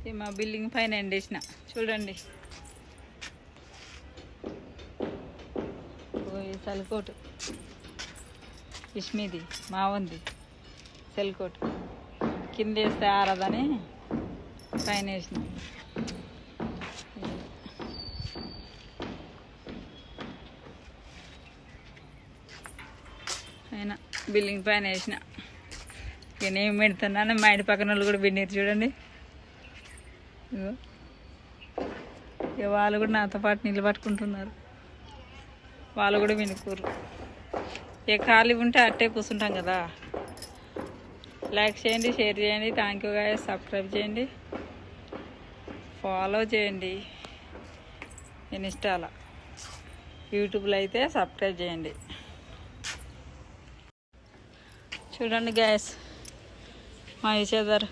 ఇది మా బిల్డింగ్ పైన ఎండేసిన చూడండి. సెల్కోట్ ఇష్మిది మా ఉంది సెల్కోట్ కింద వేస్తే ఆరదని పైన వేసిన. అయినా బిల్డింగ్ పైన వేసిన. ఇక నేను పెడుతున్నాను, మా ఇంటి పక్కన వాళ్ళు కూడా పిండిరు చూడండి. ఇక వాళ్ళు కూడా నాతో పాటు నీళ్ళు పట్టుకుంటున్నారు, వాళ్ళు కూడా వినుకోరు. ఇక ఖాళీ ఉంటే అట్టే కూర్చుంటాం కదా. లైక్ చేయండి, షేర్ చేయండి, థ్యాంక్ యూ గాయ్స్. సబ్స్క్రైబ్ చేయండి, ఫాలో చేయండి. ఇన్స్టాలో, యూట్యూబ్లో అయితే సబ్స్క్రైబ్ చేయండి. చూడండి గాయ్స్, మా ఇచ్చేదారు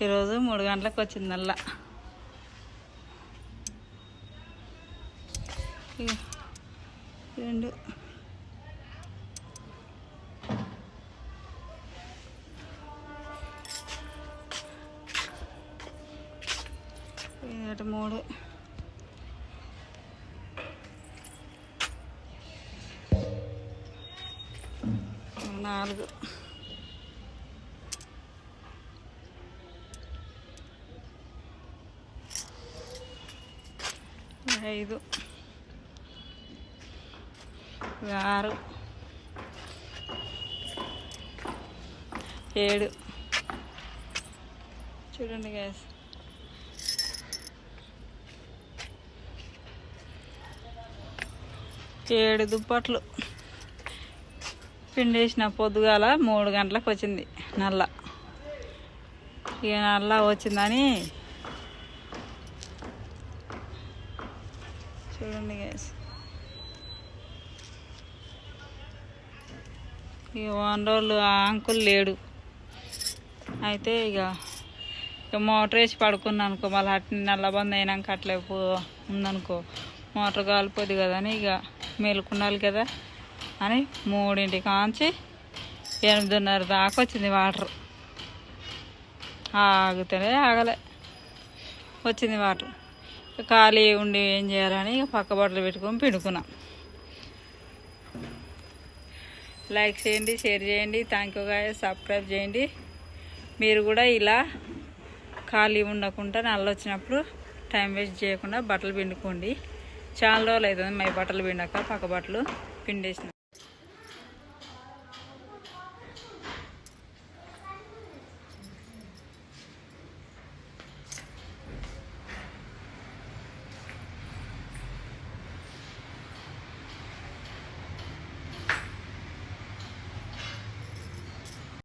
ఈరోజు 3 గంటలకు వచ్చింది నల్ల. రెండు ఇటు 3 4 5 6 7 చూడండి గ్యాస్. 7 దుప్పట్లు పిండేసిన. పొద్దుగాల 3 గంటలకు వచ్చింది నల్ల. ఇక నల్ల వచ్చిందని చూడండి గ్యాస్. ఇక 1 రోజులు ఆ అంకుల్ లేడు. అయితే ఇక మోటార్ వేసి పడుకున్నాను అనుకో, మళ్ళీ అట్ని నల్ల బంద్ అయినాక అట్లే ఉందనుకో మోటార్ కాలిపోద్ది కదా అని ఇక మేలుకున్నాలి కదా అని 3ంటికి కాంచి 8:30 దాకా వచ్చింది వాటర్. ఆగితేనే ఆగలే, వచ్చింది వాటర్. ఖాళీ ఉండి ఏం చేయాలని ఇక పక్క బట్టలు పెట్టుకొని పిండుకున్నాం. లైక్ చేయండి, షేర్ చేయండి, థ్యాంక్ యూ గాయ్స్. సబ్స్క్రైబ్ చేయండి. మీరు కూడా ఇలా ఖాళీ ఉండకుండా నల్ల వచ్చినప్పుడు టైం వేస్ట్ చేయకుండా బట్టలు పిండుకోండి. చాలా రోజులు అవుతుంది మా బట్టలు పిండాక, పక్క బట్టలు పిండేసిన.